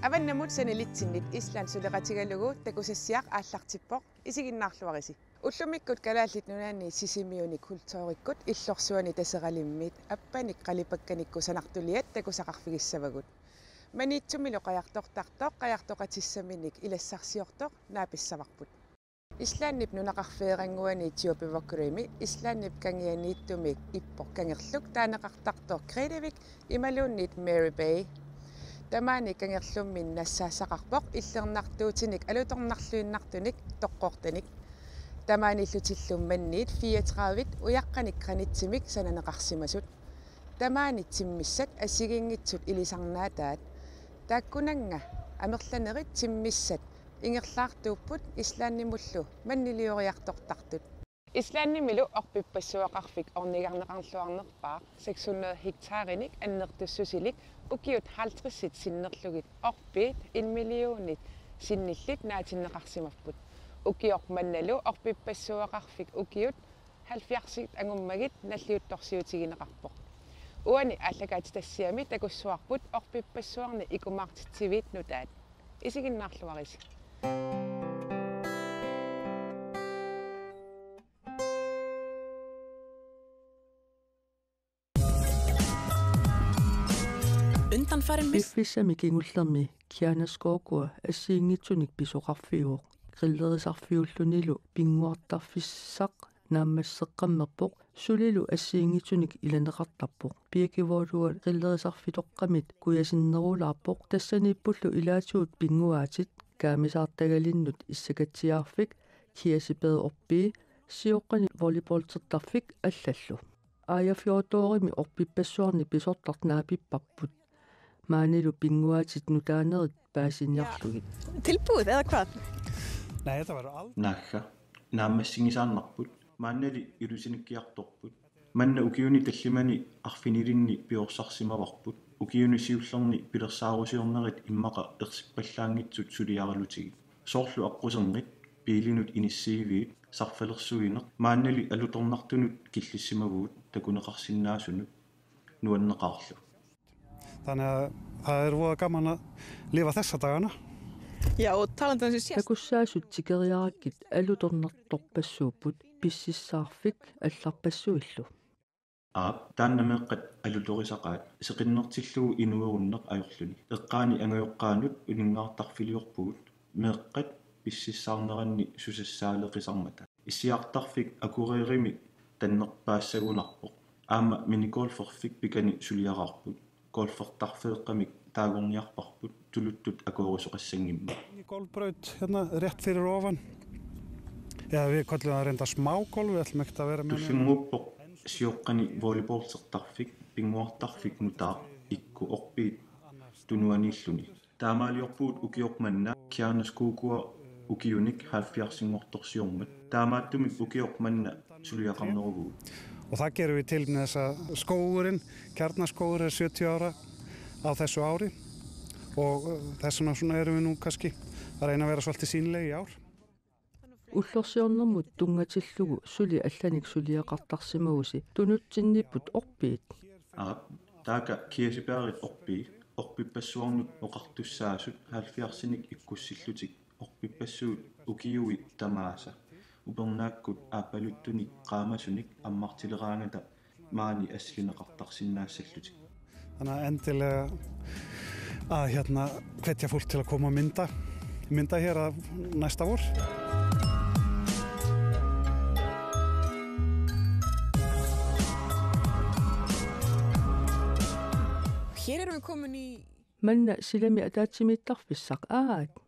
Аваннамут санилитсиннит Исланд сулеқатигалугу такусассиақ ааллартиппоқ исигиннаарлуариси. Уллумиккут калааллит нунаани сисимиуник культууриккут иллорсуани тасералиммит аппаник қалипакканикку санартулиат такусақарфигиссавагут. Маниитсумилу қаяртортартоқ қаяртоқатиссаминик илассарсиортоқ нааписсаварпут. Исланднип нунақарфеерангуани тиопивоккурими Исланднип кангианииттумик иппоқ кангерлук таанеқартартор креативик ималууннит Mary Bay Тамаани кангерлуммин нассаасақарпоқ иллернартуутиник алуторнарлуиннартуник тоққортаник тамааниллутиллумманниит 34-вит уяққаник гранитсимик сананеқарсимасут тамаанит тиммиссат ассигингитсут илисарнаатаат тааккунанга амерланерит тиммиссат ингерлаартууппут ислааннимуллу маннилиориартортартут Ислааннимилу орпиппассуақарфик орнигарнеқарлуарнерпаа 600 hektaarinik аннертуссусилик укиут 50-сит синнерлугит орпиит 1 миллионит синниллит наатиннеқарсимарпут укиорманналу орпиппассуақарфик укиут 70-сит ангуммагит наллиутторсиутигинеқарпоқ уани аллагаатитассиами такуссуарпут орпиппассуарни икумаартитсивит нутаат исигиннаарлуарис Biffissami kingullermi kianaskookua assiingitsunik pisoqarfiuoq qillerisarfiullunilu pinguartarfissaq naammasseqqammerpoq sulilu assiingitsunik ilaneqartarpoq piakivooluat qillerisarfitoqqamit kuyasinnerulaarpoq tassaniippullu ilaatuut pinguaatit kaamisaartagalinnut issakatsiaarfik kiasipeeorpii sioqqani volleyballtertarfik allallu aajafiotoorimi orpippassuarni pisortarnaapipparput maanilu pinguaatit nutaanerit paasiniarlugit tilbud eller hvad? Nej, der var det aldrig. Naakka naammassingisaarnarput maannali ilusinikkiartorput manna ukiuni tallimani arfinilinni piorsaarsimavarput ukiuni siullerni pilersaarusiornerit immaqa ersippallaangitsut suliaralutigi soorlu aqqusernerit piilinut inissiiviit sarfalersugineq maannali alutornartunut killissimaguut takuneqarsinnaasunut nuanneqaarlu Þannig að það voða gaman að lifa þessa dagana. Ja, og talandi um þessi takussaasut tikeriarakkit alutornartorpassuuput pississaarfik allarpassuillu taannameeqqat alutorisaqaat seqinnertillugu inuerunneq ajorluni eqqaani angayoqqaanut uningaartarfiliorpugut meeqqat pississaarneranni susassaaleqisarmata issiartarfik akureerimi tannerpaassagunarpoq aama minigolferfik pikani suliararput golfertarfeeqqamik taagorniarparput tuluttut akoorusoqassangimma Golfbraut hérna rétt fyrir ofan. Ja, við köllum það reynda smágolf, við ætlum ekkert að vera með tullimuppoq sioqqani volleyballsertarfik pinguartarfik nutaa ikku orpiit tunuanilluni taamaaliorpuut ukiormanna kianaskuukua ukiunik 70-singortorsiormat taamaattumik ukiormanna suliaqarnerugu Og það gerum við til með þess að skógurinn, kjarnaskógur 70 ára á þessu ári og þess vegna erum við nú kannski að reyna að vera svolítið sýnileg í ár. Ullorsiornermut tungatillugu suli allanik suliaqartarsimagusi tunutsinnipput orpiit taaka kiasipeerit orpipassuarnut oqartussaasut 70-sinik ikkussillutik orpipassuut ukiuit tamaasa upernaakut aapaluttunik qaamasunik ammartileraangata maani assineqartarsinnaassallutик Þannig að endilega að hvetja fólk til að koma og mynda hér að næsta vor. Hér erum við komin í manna silami ataatsimiittarfissaq aat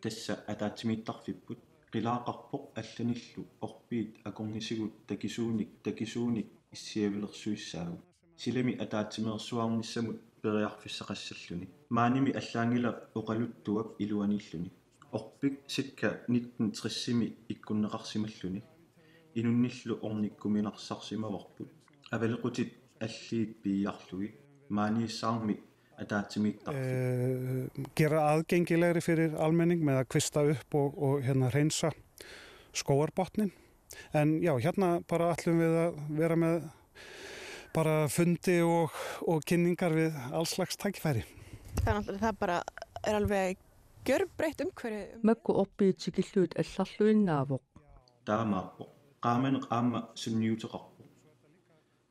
tassa ataatsimiittarfipput qilaaqarpoq allanillu orpiit akornisigut takisuunik issiavilersuissaagu silami ataatimersuarnissamut periarfissaqassalluni maanimi allaangila oqaluttuak iluanilluni orpik sikka 1960-mi ikkunneqarsimalluni inunnillu ornikkuminarsarsimavorput avalequtit alliit piiarlugi maaniissaarmi gera aðgengilegri fyrir almenning með að kvista upp og hreinsa skógarbotnin. En já, hérna bara ætlum við að vera með bara fundi og kynningar við allslags tækifæri. Það er náttúrulega það bara alveg gjörbreytt umhverfi. Makku oppiitsikilluut алларлуиннаавоq. Taamaappo. Qaamaneq aamma sunniuteqarpu.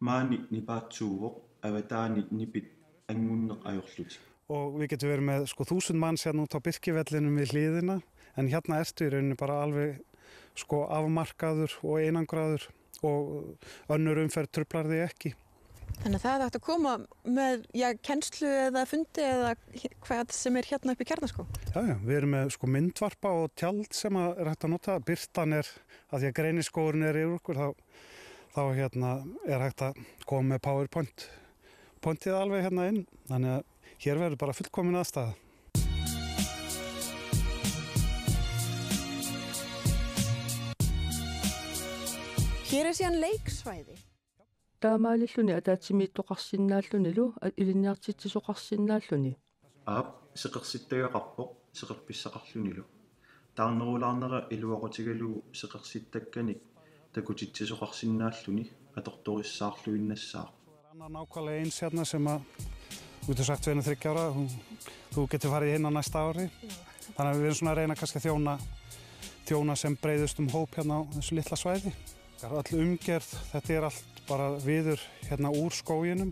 Maani nipaatsuuvoq avataani nipit angunneq ajorluti. Og við getum verið með sko 1000 manns hérna út á Birkivellinum við hliðina, en hérna ertu í rauninni bara alveg sko afmarkaður og einangraður og önnur umferð truflar þig ekki. Þannig að það er hægt að koma með kennslu eða fundi eða hvað sem er hérna upp í Kjarnaskóg. Já, við erum með sko myndvarpa og tjald sem er hægt að nota. Birtan er, að því að greiniskógurinn er yfir okkur, þá hérna er hægt að koma með PowerPointið alveg hérna inn. Þannig að hér verður bara fullkomin aðstæða. Hér er síðan leiksvæði. Таамаалиллуни атаатсимииттоқарсиннааллунилу илинниартитсисоқарсиннааллуни. Aap seqersittagaqarpoq seqerpissaqarlunilu. Taarnerulaarnera iluaqutigalu seqersittakkanik takutittisoqarsinnaalluni atortorissaarluinnassaaq. Annar nákvæmlega eins hérna sem að þú getur sagt við henni 3 ára, þú getur farið inn á næsta ári. Þannig að við erum svona að reyna kannski að þjóna sem breiðust hóp hérna á þessu litla svæði. All umgerð, þetta er allt bara viður hérna úr skóginum.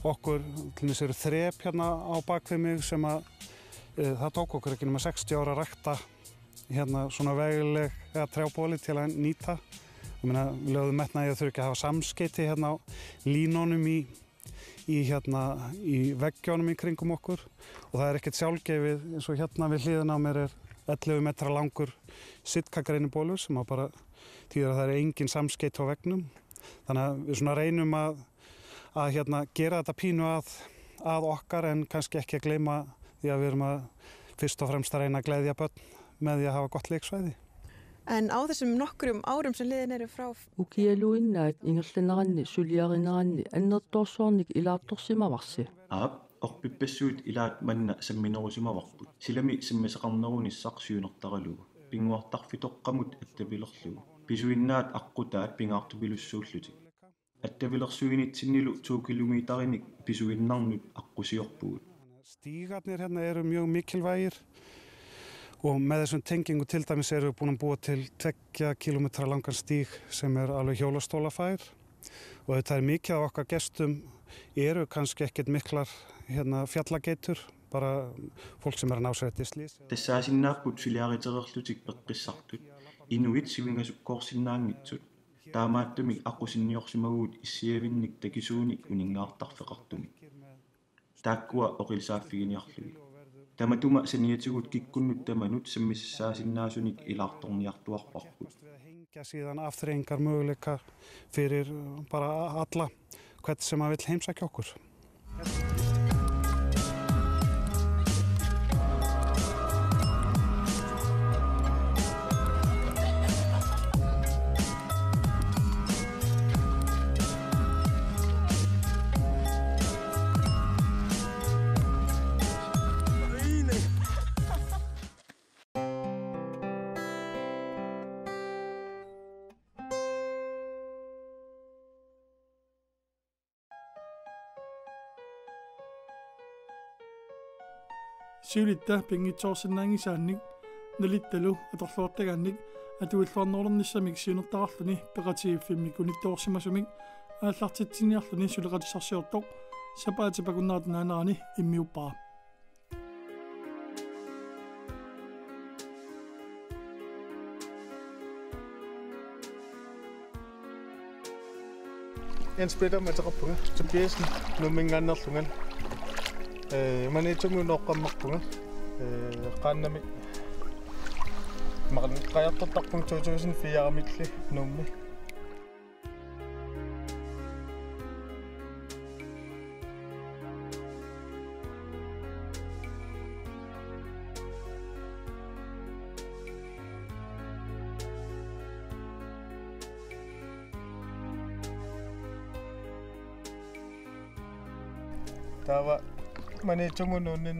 Okkur til dæmis eru þrep hérna á bakvið mig sem að það tók okkur ekki nema 60 ára að rækta hérna svona vegileg trjábóli til að nýta. Við lögðum metnaði að þurfa ekki að hafa samskeyti hérna á línunum í veggjónum í kringum okkur og það er ekkert sjálfgefið eins og hérna við hliðina á mér er 11 metra langur sitkagreinibolur sem bara þýðir að það er engin samskeyti á veggnum. Þannig að við svona reynum að hérna gera þetta pínu að okkar en kannski ekki að gleyma því að við erum að fyrst og fremst að reyna að gleðja börn með því að hafa gott leiksvæði. En á þessum nokkrum árum sem liðin eru frá Ukialuinnaat ingerleneranni suliarineranni annertorsuarnik ilaartorsimavarsi. Orpipassuut ilaat manna samminerusimavarput. Silami simmiseqarnerunissaq syunertaralugu. Pinguartarfitoqqamut attavilerlugu. Pisuinnaat aqqutaat pingaartupilussuullutik. Attavilersuinitsinnilu 2 kilometarinik pisuinnarnut aqqusiorpugut. Stígarnir hérna eru mjög mikilvægir og með þessum tengingu til dæmis eru við búin að búa til 2 kilometra langan stíg sem er alveg hjólastólafær og þetta er mikið af okkar gestum eru kannski ekkert miklar hérna fjallageitur, bara fólk sem er að ná sér eftir slys. Tassaasinnaarput filiaritererlutik peqqissartut inuit sivingasukkoorsinnaangitsut taamaattumik aqusinniorsimaguut issiavinnik takisuunik uningaartarfeqartumik. Taakkua oqilsaaffiginiarlugi. Tamatuma saniatigut kikkunnuttamanut sammissaasinnaasunnik ilaartorniartuarparput. Hengja síðan afþreyingar möguleika fyrir bara alla hvern sem að vill heimsækja okkur. Siulitta pingitsoorsinnaangisaannik nalittalu atorluortagannik atuilluarnerlernissamik siunertararluni peqatigiffimik unittoorsimasumik aallartitsiniarluni suleqatissarsiortoq sapaatipakunnaartinaanarani immiuppaa. Jens Peter Mataqappunga Tobiasen nummingaannerlungan manitsungunoqqammarpunga qaannami maqajartortarpung 2004 nummi Tava manitsungunuunnin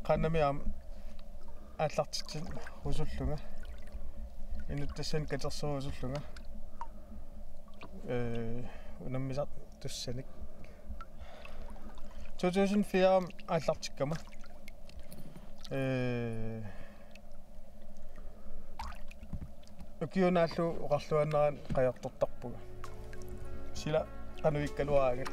qaannami aallartitsin usullunga inuttassan katersuusullunga unammisart tussanik 2004 аллартиккама укиунааллу оқарлуаннеран қаяртортарпуга сила ануиккалуаагат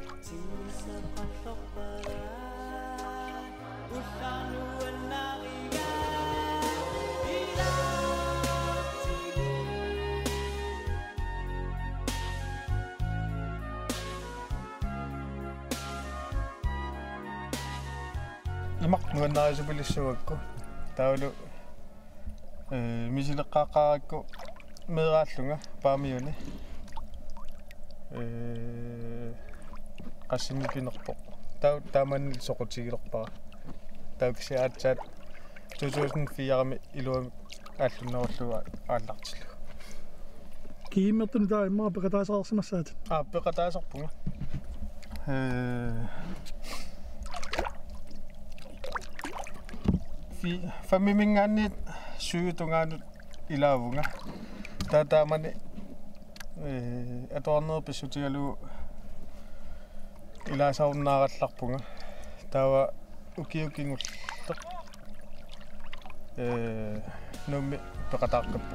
имақ нуаннаасупилиссуакку таулу мисилеққааққаракку мерааллунга паамиуни qassinnipinерпо тааманни соқутигилерпара тауксиаатсаат 2004-ами илуами ааллуннеруллуга ааллартиллу кииммертуни таа иммаа пекатаасаарсимассаат пекатаасарпунга фамимингаанниит сүйутунгаанут илаавунга таатаамани аторнер писсутигалу илаасаарнааралларпунга таава укиукингуллеқ номми пекатааққаппу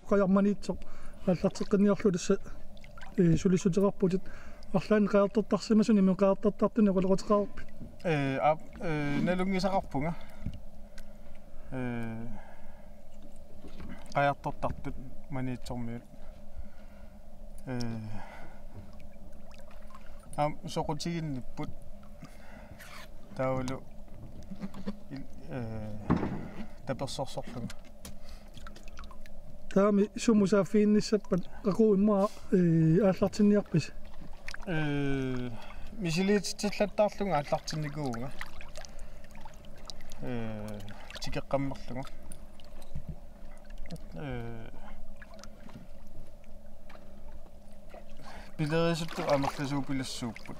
qajarmaniitsoq аллартеққиниарлу тасса сулиссутерарпутит арлаан қаартортарсимасуни ми қаартортартуни қулеқутеқарпи налунгисақарпунга қаяртортартут маниитсормиут соқутигинниппут таулу таперсорсорлунга таами сумусаафиинниссаппат қакуиммаа ааллартинниарпис мисилиитиллаттаарлунга ааллартинникуунга тикеққаммерлунга билерисутту амерласуупилассууппут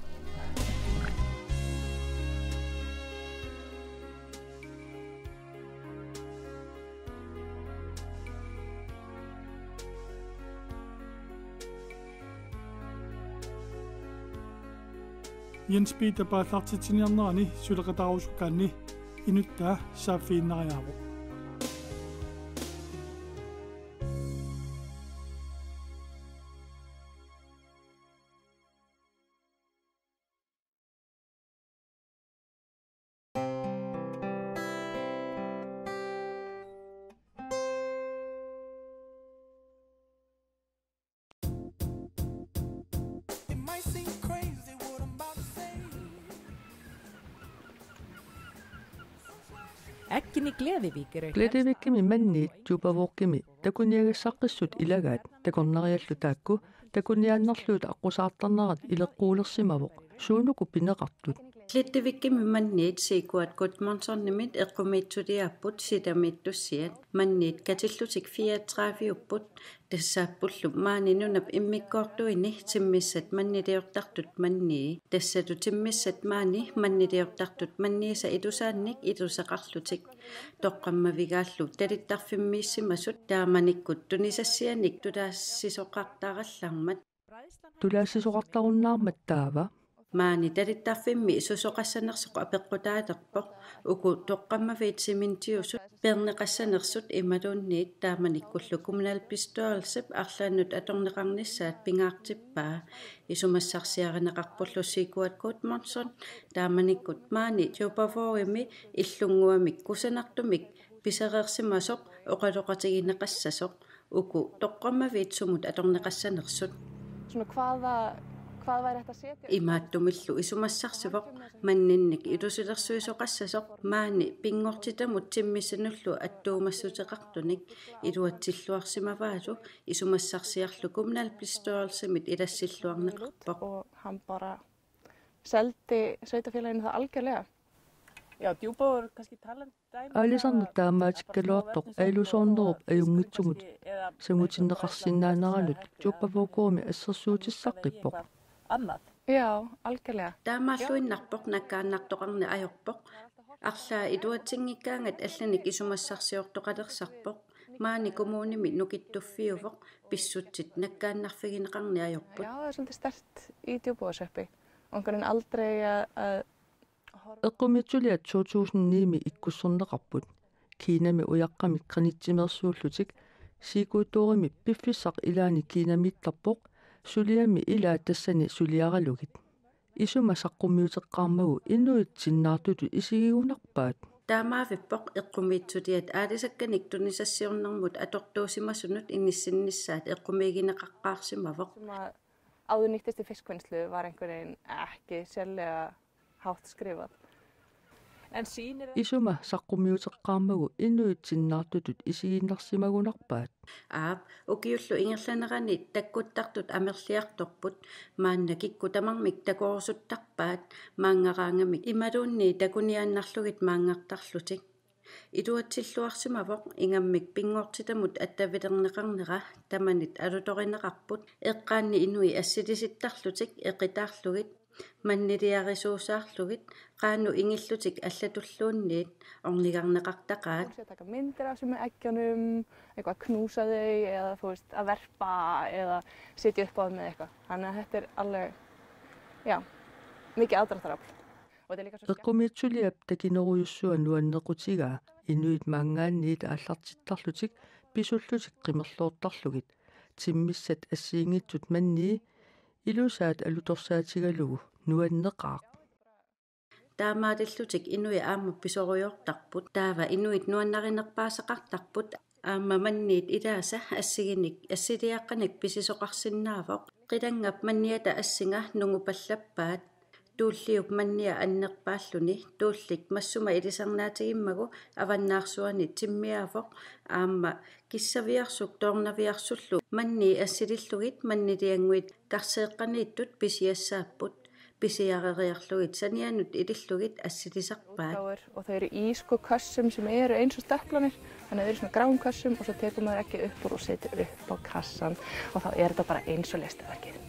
Jens Peter пааллартитсиниарнерани сулеқатаарусуккаанни инуттаа сааффииннариааву Äkkini glädjevikere. Glädjevikkimi manniit tuupavuokkimi takuniagassaaqqissut ilagaat takornariallu taakku takuniaannerluuta aqusaartarnerat ileqquulersimavoq suunuku pineqartut Glädjevikkimi manniit siikuat Gudmundsonnimit eqqumiitsuliaapput sitamittussiat manniit katillutik 34upput тассааппуллу маанинунап иммиккоортуини тиммиссат маннилиортартут маннии тассату тиммиссат маани маннилиортартут маннииса илусаанник илусақарлутик тоққаммавигааллу талиттарфиммииссимасут тааманиккут тунисассианик тулаассисоқартараллармат тулаассисоқартаруннаармат таава маани талиттарфимми сусоқассанерсоқ апеққутаалерпоқ уку тоққаммавиит симинтиусут пернеқассанерсут ималуунниит тааманиккуллу kommunal bestyrelse арлааннут аторнеқарниссаат пингаартиппаа исумассарсиаринеқарпуллу сикуат Gudmundsson тааманиккут маани тиупаворими иллунгуамик кусанартумик писереерсимасоқ оқалоқатигинеқассасоқ уку тоққаммавиит сумут аторнеқассанерсут имааттумиллу исумассарсивоқ маннинник илусилерсуисоқассасоқ маани пингортитамут тиммисануллу аттуумассутеқартуник илуатсиллуарсимаваалу исумассарсиарлу kommunal bestyrelsemit ilassилluarneqarpoq Han bara säljte sveitarfélaginu það algjörlega Аалисарна таамаатиккалуартоқ аилусоорнеруп аюнгитсугут сангутиннеқарсинаанаранут туппавуукууми ассерсуутиссаққиппоқ. Ja, algjörlega. Таамааллуиннарпоқ наккааннартоқарни ajorpoq арлаа илуатсингиккаангат алланик исумассарсиортоқалерсарпоқ маани комууними нукиттуффиувоқ писсутсит наккааннарфигинеқарни ajorput. Ja, det är svolítið sterkt í djúpavogshreppi. Onkurin aldrei að Eqqumitsuli 2009 ikkussорнеқарпут Kiinami uyaqqamik qanitsimерсууллутик сикуутуурими пиффиссақ илаани Kiinamиттарпоқ сулиами илаа тассани сулиаралугит исума саққумиутеққармагу иннуитсиннаартуту исигигунарпаат таамаавиппоқ эққумиитсулиат аалисакканик тунисассиорнэрмут атортуусимасунут инниссиннissaat эққумигинеқаққаарсимавоқ áðurnýttist í fiskvinnslu var einhvern veginn ekki sérlega hátt skrifað. Isuma saqqumiuteqqaarmagu innuitsinnaartutut isiginnarsimagunarpaat. Ukiullu ingerlanerani takkuttartut amerliartorput maanna kikku tamarmik takorsuttarpaat maangaraangamik imaluunni takuniaannarlugit maangartarlutik. Iduatsilluarsimavoq ingammik pingortitamut attavilerneqarnera tamanit alutorineqarput eqqaanni inui assitisittarlutik eqitaarlugit manniliarisuusaarlugit qaannu ingillutik allatulluunniit ornigarneqartaqaat Taka myndir af þessum eggjunum, eitthvað knúsa þau eða þú veist að verpa eða sitja upp á þeim með eitthvað. Þannig að þetta er alveg, já, mikið aðdráttarafl. Eqqumitsuli takinerujussuа nuannequtigaa inuit maangaanniit aallartittarlutik pisullutik qimerluortarlugit timmissat assiingitsut mannii ilusaat alutorsaatigalugu nuanneqaaq таамаатиллутик инуи аама писоруйортарпут таава инуит нуаннаринерпаасеқартарпут аама манниит илааса ассигиник ассилиаққаник писисоқарсинаавоқ қилангап манниата ассинга нугупаллаппаат тууллиуп манниа аннерпааллуни тууллик массума илисарнаатигиммагу аваннаарсуани тиммиаавоқ аама киссавиарсук тоорнавиарсуллу манни ассилиллугит маннилиангуит карсеэққанииттут писиассааппут pisiareriarlugit sanianut ilillugit assitisarpaat. Og þau eru í sko kössum sem eru eins og steplanir, þannig að þau eru svona grám kössum og svo tekur maður ekki upp úr og setur upp á kassan og þá er þetta bara eins og listaverkið.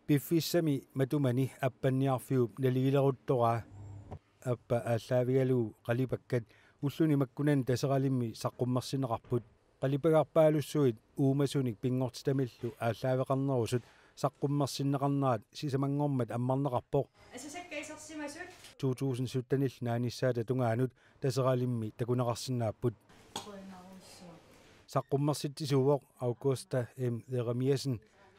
Piffissami matumani appanniarfiup naligileruttoraa appa ааllaавигалуу qalipakkat ulluni makkunan taseralimmi saqqummersineqarput qalipagaarpaalussuit uumasunik pingortitamillu ааllaавеқарнерусут saqqummersinneqarneraat sisamangormat ammarneqarpoq 2017 naanissaata tungaanut taseralimmi takuneqarsinnaapput saqqummersittisuuvoq augusta m Jeremiasen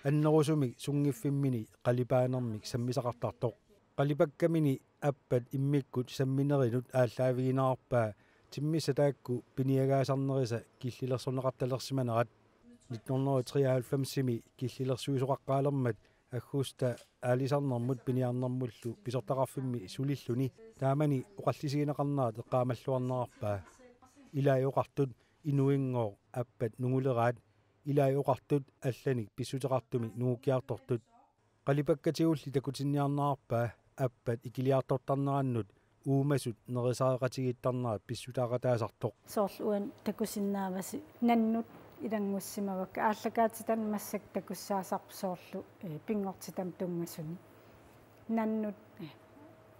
annerusumik sungiffimmini qalipaanermik sammisaqartartoq qalipakkamini appat immikkut samminerinut ааllaавигинаарпаа тиммисатаакку пиниагаасарнериса киллилерсорнеқарталерсиманерат 1993-сими киллилерсуисоқаққаалермат аггуста аалисарнэрмут пиниарнэрмуллу писортақарфимми сулиллуни таамани оқаллисигинеқарнерат эққаамаллуарнерарпаа илаайоқартут инуингоо аппат нугулераат илаайоқартут алланик писсутеқартуми нугукиартортут қалипаккатигулли такутинниарнаарпаа аппат икилиартортарнераннут уумасут нерисаақатигиттарнерат писсутаақатаасартоқ соорлуан такусиннааваси наннут илангуссимавакка ааллакаатитан массак такуссаасарпу соорлу пингортитам тунгасуни наннут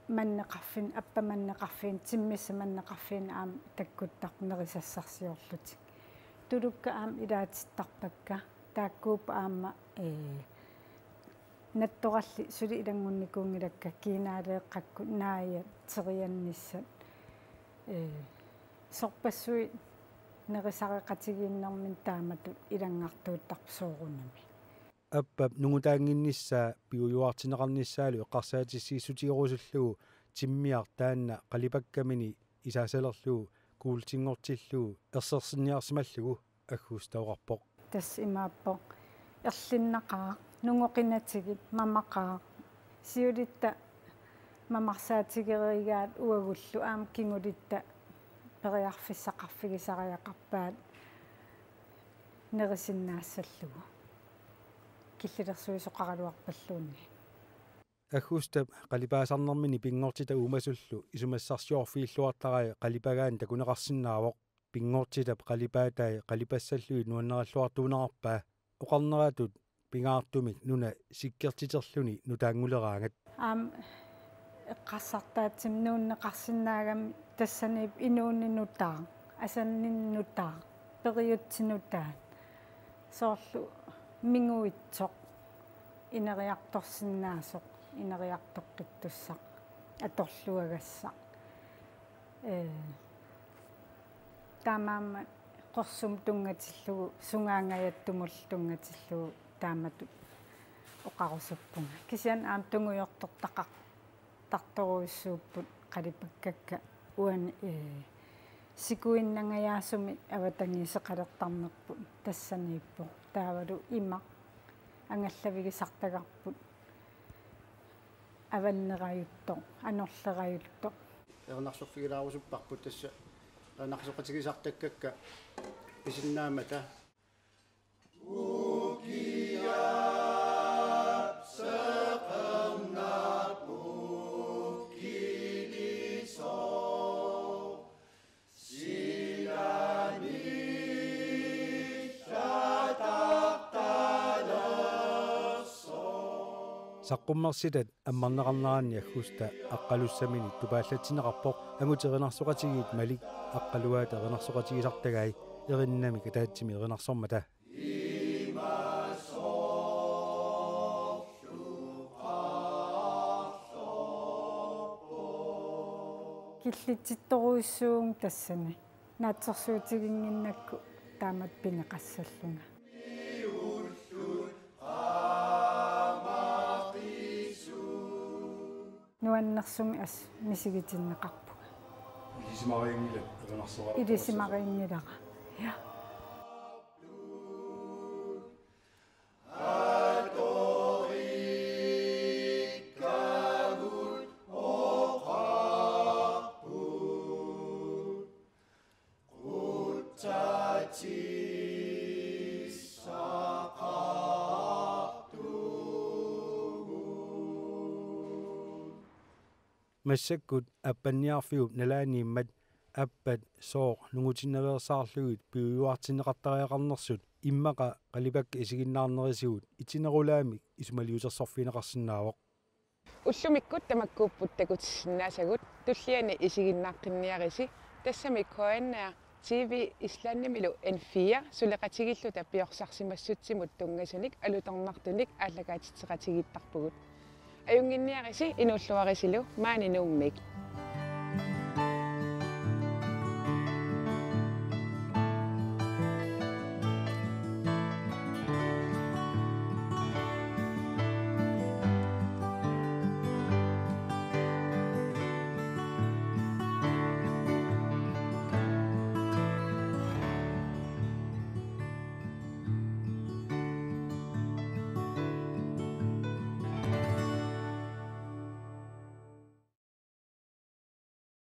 маннеқарфин аппаманнеқарфин тиммисса маннеқарфин аам таккуттарнерисассарсиорлутик тулукка аам илаатиттарпакка тааккууп аама натторалли сули илангунникуунгилакка кинаалеэққакку наая терианниссат sorpassui nerisaqeqatigiinnermin taamatut ilangartuuttарсуурунами аппап нугутаангиннissaa пиуюартинеқарниссаалу эққарсаатиссиисутигорусуллугу тиммиар таанна қалипаккамини исаасалерлугу куултингортиллугу ерсерсинниарсималлугу аггустауқарпоқ тас имааппо ерлиннақаа нунгоқинатигит мамақаа сиулитта мамарсаатигеригаат уагуллу аам кингулитта периарфиссақарфигисариақарпаат нерисиннаассаллугу киллилерсуисоқаралуарпаллуунни аггустап қалипаасарнэрмини пингортита уумасуллу исумассарсиорфииллуартараа қалипагаан такунеқарсинаавоқ пингортитап қалипаатай қалипассаллуи нуаннераллуартуунеқарпаа оқарнераатут пингаартумик нуна сиккертитерлүни нутаангулераангат аам эққарсартаатсим нууннеқарсинаагами тассанип инууннинутаа асанниннутаа периутсинутаа соорлу мингуитсоқ инериарторсиннаасоқ инериартоққиттуссақ аторлуагассақ таамаама қорсум тунгатиллугу сунгаангаяттумул тунгатиллугу таамату оқарусуппунга кисиан аам тунгуйортортақақ тарторуиссууппут қалипаккакка уани сикуиннангаяасуми аватангисеқалертарнерпут тассанииппу таавалу има ангаллавигисартагарпут аваннераютто анерлераютто ернарсорфигилаарусуппарпут тасса ернарсоқатигисартаккакка писиннаамата саққуммерсилат аммарнеқарнераанни аггуста аққалуссамини тупааллатсинеқарпоқ агутеринарсоқатигиит малик аққалуаат еринарсоқатигисартагай ериннами катаатсими еринарсормата киллитситторуиссуун тассани наатсерсуутигингиннакку таамат пинеқассаллунга нуаннерсуми ас мисигитиннеқарпуга илисимариингила еринарсораа илисимариингилара я массаккут аппанниарфиуп налаанииммат аппат соо нугутинневерсаарлугит пиуюартинеқартариақарнерсут иммақа қалипакка исигиннаарнерисигут итинерулаами исумалиусерсорфинеқарсинаавоқ уллумиккут тамаккууппут такутиссиннаасагут туллиани исигиннааққинниариси тассами коаннаа TV ислааннимилу N4 сулеқатигиллута пиорсарсимассутсимут тунгасуник алуторнартуник ааллагаатитсеқатигиттарпугут аюнгинниариси инуллуарисилу маанинууммик